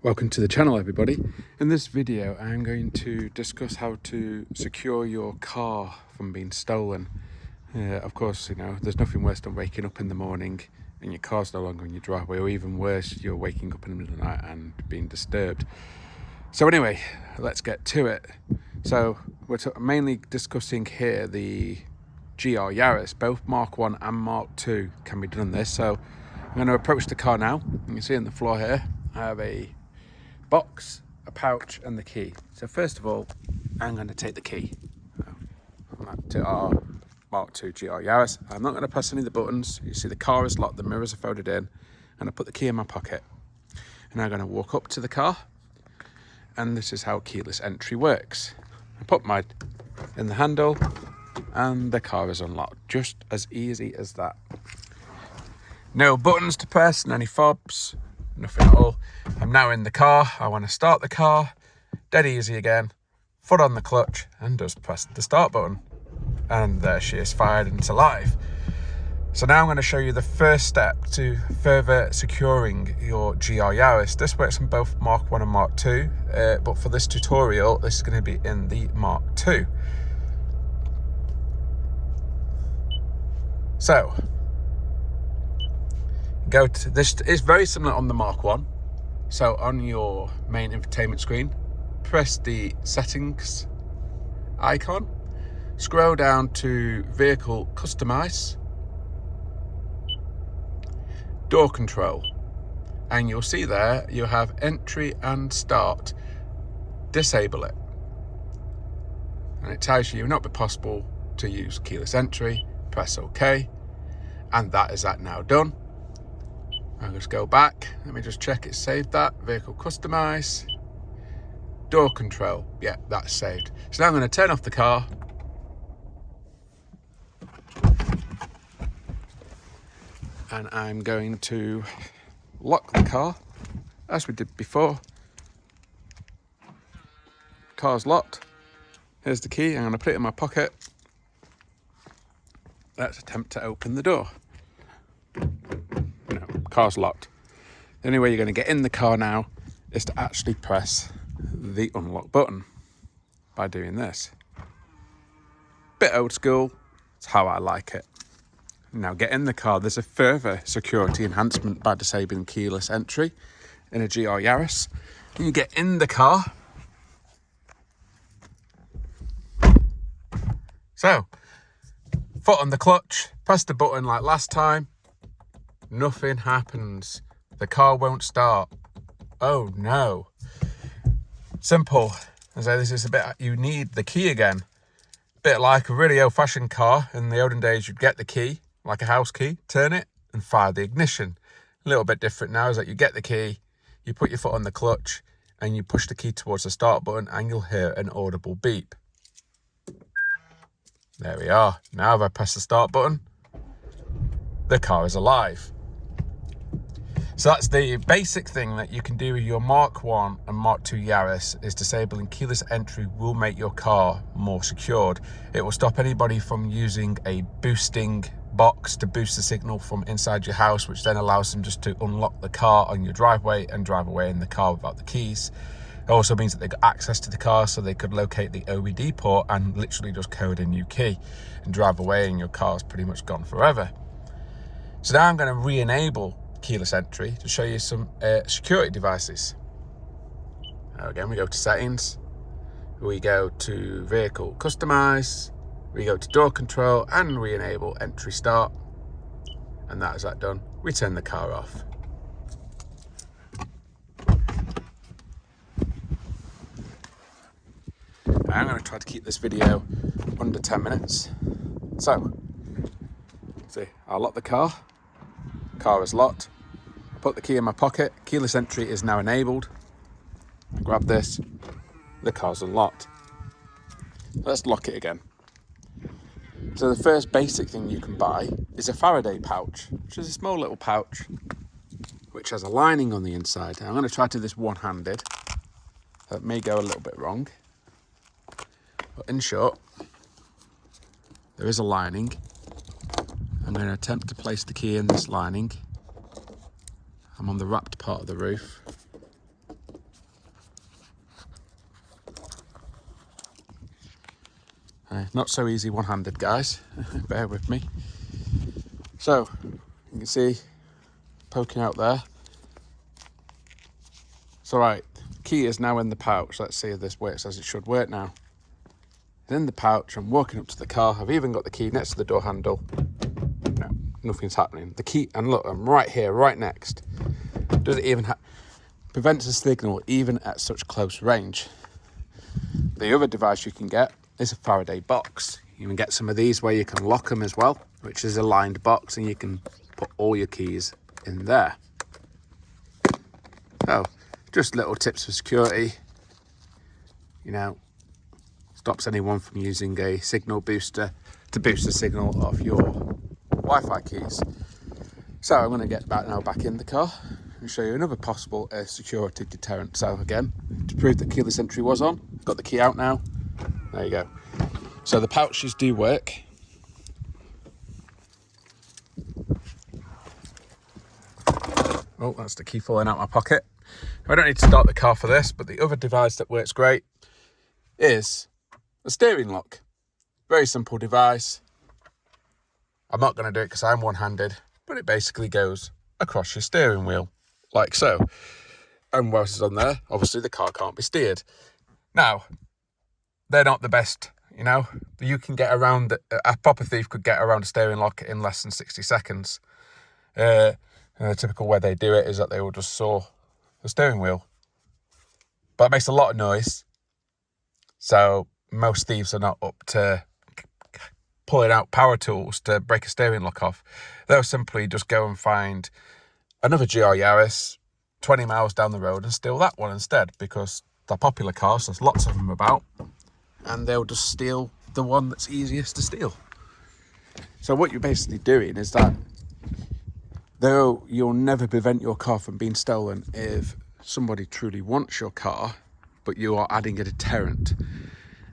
Welcome to the channel, everybody. In this video I'm going to discuss how to secure your car from being stolen. Of course, you know, there's nothing worse than waking up in the morning and your car's no longer in your driveway, or even worse, you're waking up in the middle of the night and being disturbed. So anyway, let's get to it. So we're mainly discussing here the GR Yaris. Both Mark 1 and Mark 2 can be done on this. So I'm going to approach the car now. You can see on the floor here I have a box, a pouch and the key. So first of all, I'm going to take the key to our Mark II GR Yaris. I'm not going to press any of the buttons. You see the car is locked, the mirrors are folded in, and I put the key in my pocket. And I'm going to walk up to the car, and this is how keyless entry works. I put my in the handle and the car is unlocked. Just as easy as that. No buttons to press and any fobs. Nothing at all. I'm now in the car. I want to start the car. Dead easy again. Foot on the clutch and just press the start button. And there she is, fired into life. So now I'm going to show you the first step to further securing your GR Yaris. This works on both Mark 1 and Mark 2, but for this tutorial, this is going to be in the Mark 2. So, go to this. It's very similar on the Mark 1. So on your main infotainment screen, press the settings icon, scroll down to vehicle customize, door control, and you'll see there you have entry and start. Disable it, and it tells you it will not be possible to use keyless entry. Press OK, and that is now done. I'll just go back. Let me just check it's saved that. Vehicle customize, door control. Yeah, that's saved. So now I'm going to turn off the car. And I'm going to lock the car as we did before. Car's locked. Here's the key. I'm going to put it in my pocket. Let's attempt to open the door. No, car's locked. The only way you're going to get in the car now is to actually press the unlock button by doing this. Bit old school. It's how I like it. Now get in the car. There's a further security enhancement by disabling keyless entry in a GR Yaris. And you get in the car. So, foot on the clutch, press the button like last time. Nothing happens. The car won't start. Oh no. Simple. So this is a bit, you need the key again. Bit like a really old-fashioned car. In the olden days, you'd get the key, like a house key, turn it and fire the ignition. A little bit different now is that you get the key, you put your foot on the clutch and you push the key towards the start button and you'll hear an audible beep. There we are. Now if I press the start button, the car is alive. So that's the basic thing that you can do with your Mark 1 and Mark 2 Yaris, is disabling keyless entry will make your car more secured. It will stop anybody from using a boosting box to boost the signal from inside your house, which then allows them just to unlock the car on your driveway and drive away in the car without the keys. It also means that they got access to the car, so they could locate the OBD port and literally just code a new key and drive away, and your car's pretty much gone forever. So now I'm going to re-enable keyless entry to show you some security devices. Now again, we go to settings, we go to vehicle customize, we go to door control and re-enable entry start, and that is that done. We turn the car off. I'm going to try to keep this video under 10 minutes. So, see, I'll lock the car. Car is locked. I put the key in my pocket. Keyless entry is now enabled. I grab this. The car's unlocked. Let's lock it again. So the first basic thing you can buy is a Faraday pouch, which is a small little pouch which has a lining on the inside. I'm going to try to do this one-handed. That may go a little bit wrong. But in short, there is a lining. I'm going to attempt to place the key in this lining. I'm on the wrapped part of the roof. Not so easy one-handed, guys. Bear with me. So, you can see, poking out there. It's all right. Key is now in the pouch. Let's see if this works as it should work now. It's in the pouch. I'm walking up to the car. I've even got the key next to the door handle. No, nothing's happening. The key, and look, I'm right here, right next. Doesn't even prevents the signal even at such close range. The other device you can get is a Faraday box. You can get some of these where you can lock them as well, which is a lined box, and you can put all your keys in there. So, just little tips for security. You know, stops anyone from using a signal booster to boost the signal of your Wi-Fi keys. So I'm going to get back in the car and show you another possible security deterrent. So again, to prove that keyless entry was on, got the key out now. There you go. So the pouches do work. Oh, that's the key falling out my pocket. I don't need to start the car for this, but the other device that works great is a steering lock. Very simple device. I'm not going to do it because I'm one-handed, but it basically goes across your steering wheel, like so. And whilst it's on there, obviously the car can't be steered. Now, they're not the best, you know. You can get around, a proper thief could get around a steering lock in less than 60 seconds. The typical way they do it is that they will just saw the steering wheel. But it makes a lot of noise. So most thieves are not up to pulling out power tools to break a steering lock off. They'll simply just go and find another GR Yaris 20 miles down the road and steal that one instead, because they're popular cars, there's lots of them about, and they'll just steal the one that's easiest to steal. So what you're basically doing is that though you'll never prevent your car from being stolen if somebody truly wants your car, but you are adding a deterrent.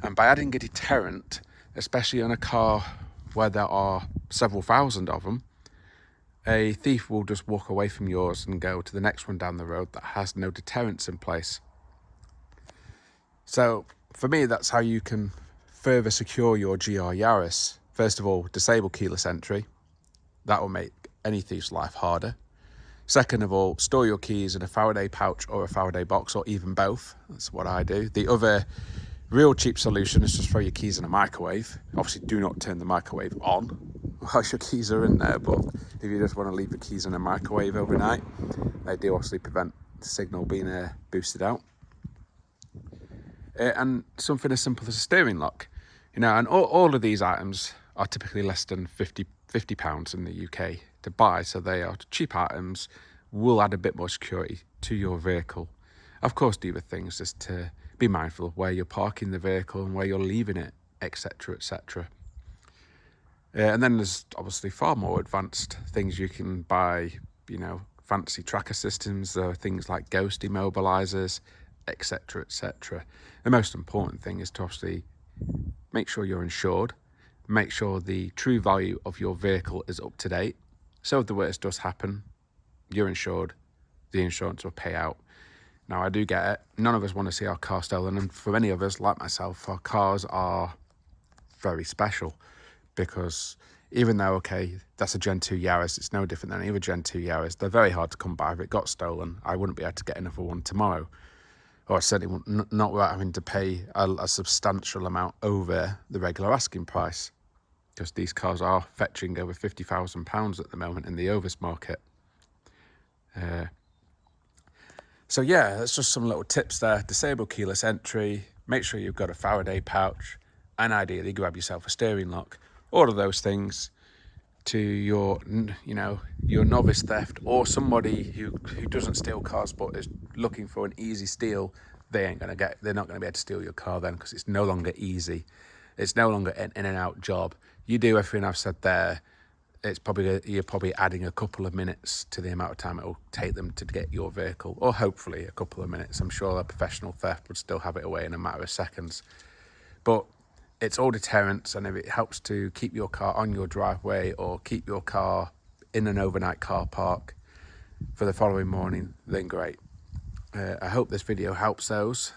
And by adding a deterrent, especially on a car where there are several thousand of them, a thief will just walk away from yours and go to the next one down the road that has no deterrents in place. So for me, that's how you can further secure your GR Yaris. First of all, disable keyless entry. That will make any thief's life harder. Second of all, store your keys in a Faraday pouch or a Faraday box, or even both. That's what I do. The other real cheap solution is just throw your keys in a microwave. Obviously, do not turn the microwave on whilst your keys are in there, but if you just want to leave the keys in a microwave overnight, they do obviously prevent the signal being boosted out. And something as simple as a steering lock. You know, and all of these items are typically less than £50 in the UK to buy, so they are cheap items, will add a bit more security to your vehicle. Of course, the other things is to be mindful of where you're parking the vehicle and where you're leaving it, etc, etc. And then there's obviously far more advanced things you can buy, you know, fancy tracker systems, things like ghost immobilizers, etc, etc. The most important thing is to obviously make sure you're insured, make sure the true value of your vehicle is up to date. So if the worst does happen, you're insured, the insurance will pay out. Now, I do get it. None of us want to see our car stolen. And for many of us, like myself, our cars are very special because even though, okay, that's a Gen 2 Yaris, it's no different than any other Gen 2 Yaris. They're very hard to come by. If it got stolen, I wouldn't be able to get another one tomorrow. Or certainly not without having to pay a substantial amount over the regular asking price, because these cars are fetching over £50,000 at the moment in the Ovis market. So yeah, that's just some little tips there. Disable keyless entry, make sure you've got a Faraday pouch, and ideally grab yourself a steering lock. All of those things to your, you know, your novice theft, or somebody who doesn't steal cars but is looking for an easy steal. They're not going to be able to steal your car then, because it's no longer easy. It's no longer an in and out job. You do everything I've said there. You're probably adding a couple of minutes to the amount of time it will take them to get your vehicle, or hopefully a couple of minutes. I'm sure a professional theft would still have it away in a matter of seconds. But it's all deterrents, and if it helps to keep your car on your driveway or keep your car in an overnight car park for the following morning, then great. I hope this video helps those.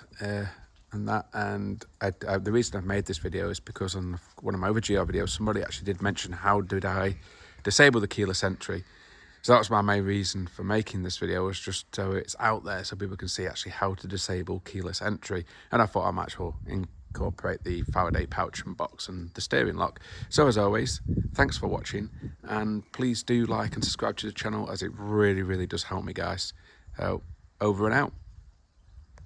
and that. And the reason I've made this video is because on one of my other GR videos, somebody actually did mention how did I disable the keyless entry. So that was my main reason for making this video, was just so it's out there so people can see actually how to disable keyless entry. And I thought I might as well incorporate the Faraday pouch and box and the steering lock. So as always, thanks for watching, and please do like and subscribe to the channel, as it really does help me, guys. Over and out.